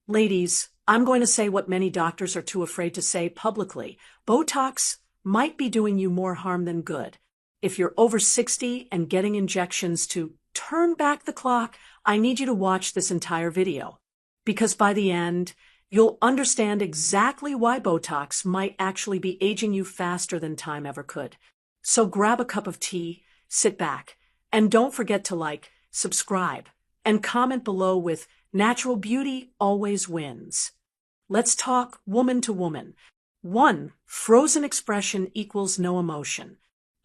Ladies, I'm going to say what many doctors are too afraid to say publicly. Botox might be doing you more harm than good. If you're over 60 and getting injections to turn back the clock, I need you to watch this entire video. Because by the end, you'll understand exactly why Botox might actually be aging you faster than time ever could. So grab a cup of tea, sit back, and don't forget to like, subscribe, and comment below with "Natural beauty always wins." Let's talk woman to woman. 1. Frozen expression equals no emotion.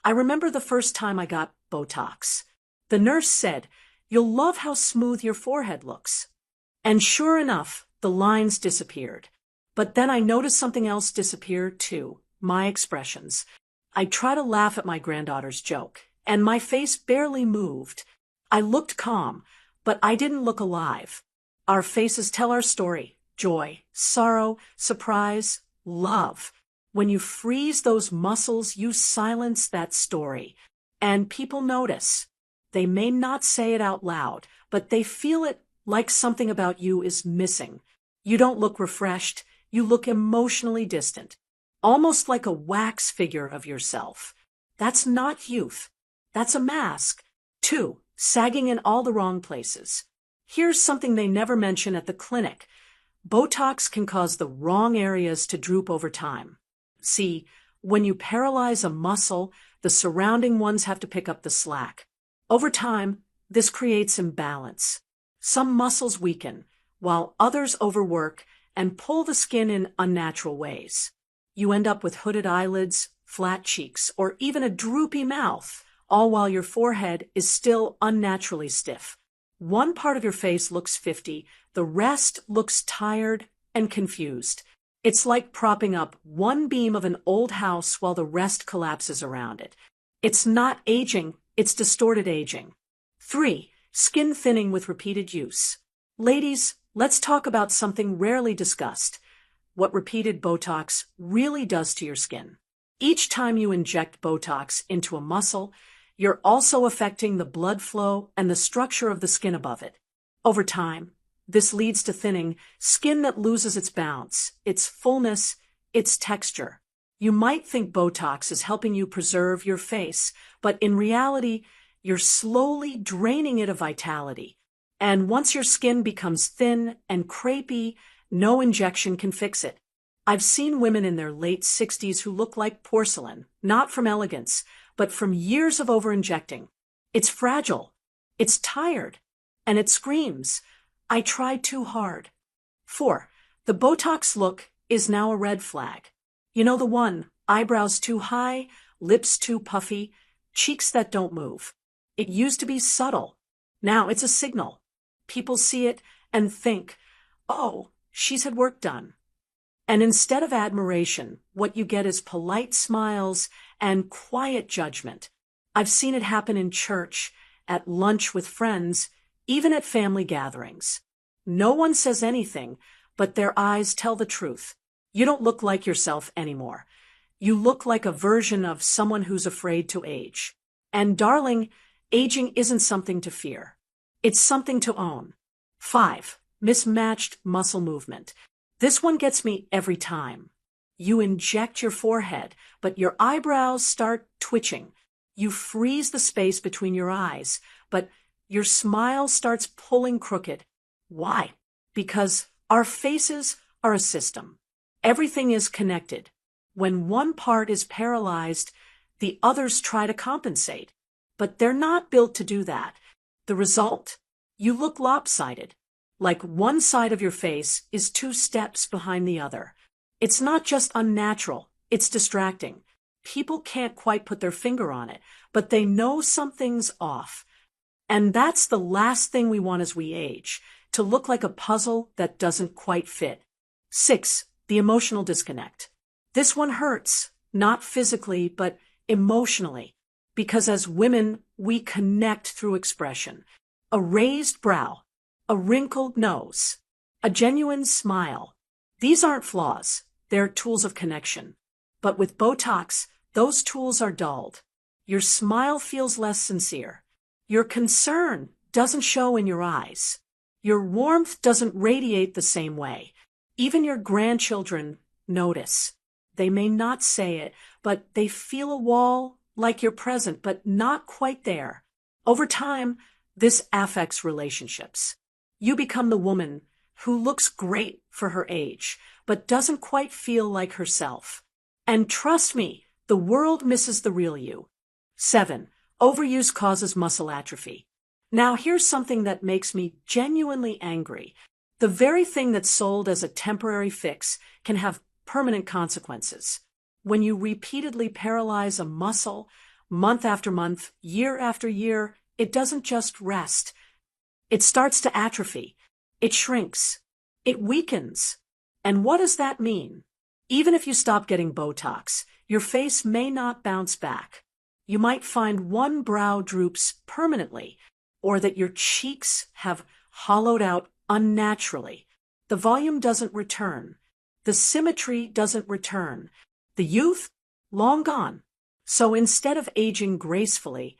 I remember the first time I got Botox. The nurse said, "You'll love how smooth your forehead looks." And sure enough, the lines disappeared. But then I noticed something else disappear too, my expressions. I tried to laugh at my granddaughter's joke, and my face barely moved. I looked calm, but I didn't look alive. Our faces tell our story: joy, sorrow, surprise, love. When you freeze those muscles, you silence that story. And people notice. They may not say it out loud, but they feel it, like something about you is missing. You don't look refreshed, you look emotionally distant. Almost like a wax figure of yourself. That's not youth. That's a mask. 2. Sagging in all the wrong places. Here's something they never mention at the clinic. Botox can cause the wrong areas to droop over time. See, when you paralyze a muscle, the surrounding ones have to pick up the slack. Over time, this creates imbalance. Some muscles weaken, while others overwork and pull the skin in unnatural ways. You end up with hooded eyelids, flat cheeks, or even a droopy mouth, all while your forehead is still unnaturally stiff. One part of your face looks 50, the rest looks tired and confused. It's like propping up one beam of an old house while the rest collapses around it. It's not aging, it's distorted aging. 3. Skin thinning with repeated use. Ladies, let's talk about something rarely discussed: what repeated Botox really does to your skin. Each time you inject Botox into a muscle, you're also affecting the blood flow and the structure of the skin above it. Over time, this leads to thinning, skin that loses its bounce, its fullness, its texture. You might think Botox is helping you preserve your face, but in reality, you're slowly draining it of vitality. And once your skin becomes thin and crepey, no injection can fix it. I've seen women in their late 60s who look like porcelain, not from elegance, but from years of over-injecting. It's fragile, it's tired, and it screams, "I tried too hard." 4. The Botox look is now a red flag. You know the one: eyebrows too high, lips too puffy, cheeks that don't move. It used to be subtle. Now it's a signal. People see it and think, "Oh, she's had work done." And instead of admiration, what you get is polite smiles and quiet judgment. I've seen it happen in church, at lunch with friends, even at family gatherings. No one says anything, but their eyes tell the truth. You don't look like yourself anymore. You look like a version of someone who's afraid to age. And darling, aging isn't something to fear. It's something to own. 5. Mismatched muscle movement. This one gets me every time. You inject your forehead, but your eyebrows start twitching. You freeze the space between your eyes, but your smile starts pulling crooked. Why? Because our faces are a system. Everything is connected. When one part is paralyzed, the others try to compensate. But they're not built to do that. The result? You look lopsided. Like one side of your face is 2 steps behind the other. It's not just unnatural, it's distracting. People can't quite put their finger on it, but they know something's off. And that's the last thing we want as we age, to look like a puzzle that doesn't quite fit. 6. The emotional disconnect. This one hurts, not physically, but emotionally. Because as women, we connect through expression. A raised brow, a wrinkled nose, a genuine smile. These aren't flaws, they're tools of connection. But with Botox, those tools are dulled. Your smile feels less sincere. Your concern doesn't show in your eyes. Your warmth doesn't radiate the same way. Even your grandchildren notice. They may not say it, but they feel a wall like you're present, but not quite there. Over time, this affects relationships. You become the woman who looks great for her age, but doesn't quite feel like herself. And trust me, the world misses the real you. 7. Overuse causes muscle atrophy. Now here's something that makes me genuinely angry. The very thing that's sold as a temporary fix can have permanent consequences. When you repeatedly paralyze a muscle, month after month, year after year, it doesn't just rest. It starts to atrophy. It shrinks. It weakens. And what does that mean? Even if you stop getting Botox, your face may not bounce back. You might find one brow droops permanently, or that your cheeks have hollowed out unnaturally. The volume doesn't return. The symmetry doesn't return. The youth, long gone. So instead of aging gracefully,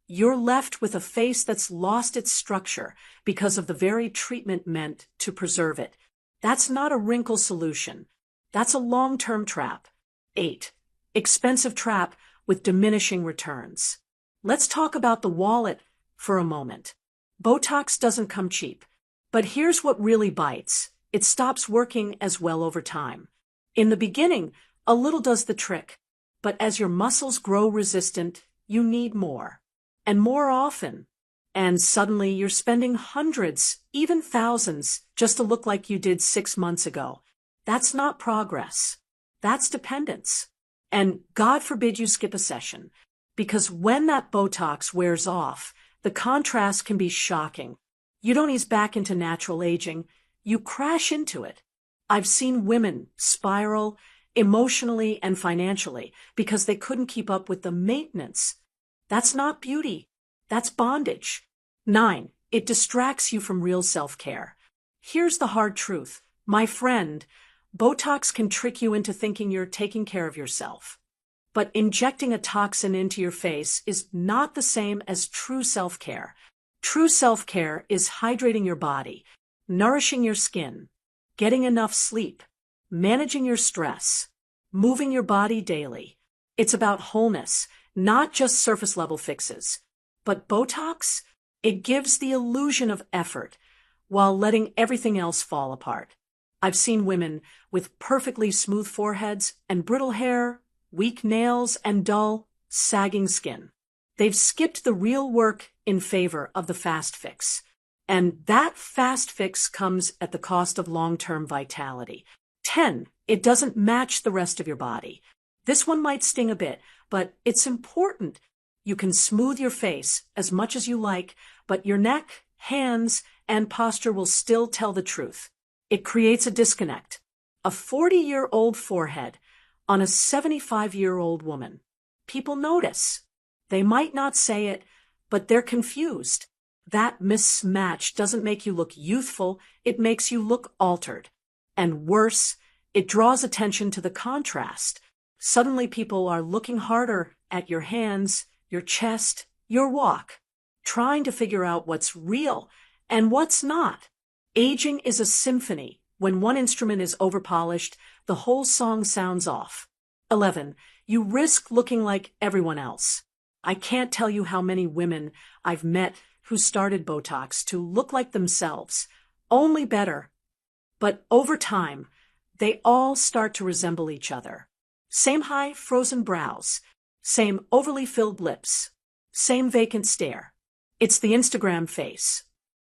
you're left with a face that's lost its structure because of the very treatment meant to preserve it. That's not a wrinkle solution. That's a long-term trap. 8. Expensive trap with diminishing returns. Let's talk about the wallet for a moment. Botox doesn't come cheap. But here's what really bites. It stops working as well over time. In the beginning, a little does the trick. But as your muscles grow resistant, you need more. And more often. And suddenly you're spending hundreds, even thousands, just to look like you did 6 months ago. That's not progress. That's dependence. And God forbid you skip a session. Because when that Botox wears off, the contrast can be shocking. You don't ease back into natural aging. You crash into it. I've seen women spiral emotionally and financially because they couldn't keep up with the maintenance. That's not beauty. That's bondage. 9. It distracts you from real self-care. Here's the hard truth. My friend, Botox can trick you into thinking you're taking care of yourself. But injecting a toxin into your face is not the same as true self-care. True self-care is hydrating your body, nourishing your skin, getting enough sleep, managing your stress, moving your body daily. It's about wholeness, not just surface-level fixes. But Botox, it gives the illusion of effort while letting everything else fall apart. I've seen women with perfectly smooth foreheads and brittle hair, weak nails, and dull, sagging skin. They've skipped the real work in favor of the fast fix. And that fast fix comes at the cost of long-term vitality. 10. It doesn't match the rest of your body. This one might sting a bit, but it's important. You can smooth your face as much as you like, but your neck, hands, and posture will still tell the truth. It creates a disconnect. A 40-year-old forehead on a 75-year-old woman. People notice. They might not say it, but they're confused. That mismatch doesn't make you look youthful, it makes you look altered. And worse, it draws attention to the contrast. Suddenly people are looking harder at your hands, your chest, your walk, trying to figure out what's real and what's not. Aging is a symphony. When one instrument is overpolished, the whole song sounds off. 11. You risk looking like everyone else. I can't tell you how many women I've met who started Botox to look like themselves, only better. But over time, they all start to resemble each other. Same high, frozen brows, same overly filled lips, same vacant stare. It's the Instagram face.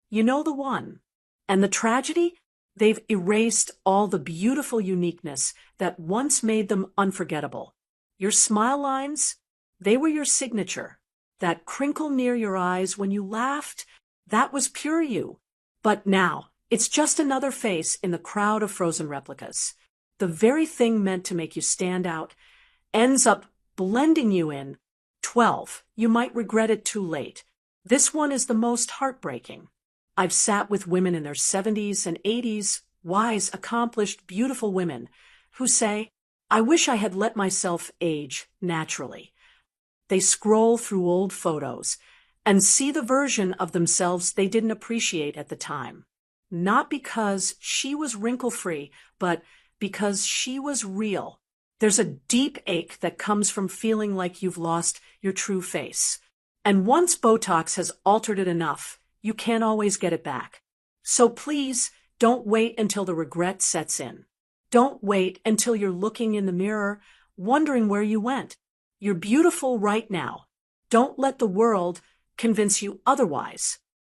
You know the one. And the tragedy? They've erased all the beautiful uniqueness that once made them unforgettable. Your smile lines, they were your signature. That crinkle near your eyes when you laughed, that was pure you. But now, it's just another face in the crowd of frozen replicas. The very thing meant to make you stand out ends up blending you in. 12. You might regret it too late. This one is the most heartbreaking. I've sat with women in their 70s and 80s, wise, accomplished, beautiful women, who say, I wish I had let myself age naturally. They scroll through old photos and see the version of themselves they didn't appreciate at the time. not because she was wrinkle-free, but because she was real. There's a deep ache that comes from feeling like you've lost your true face. And once Botox has altered it enough, you can't always get it back. So please, don't wait until the regret sets in. Don't wait until you're looking in the mirror, wondering where you went. You're beautiful right now. Don't let the world convince you otherwise.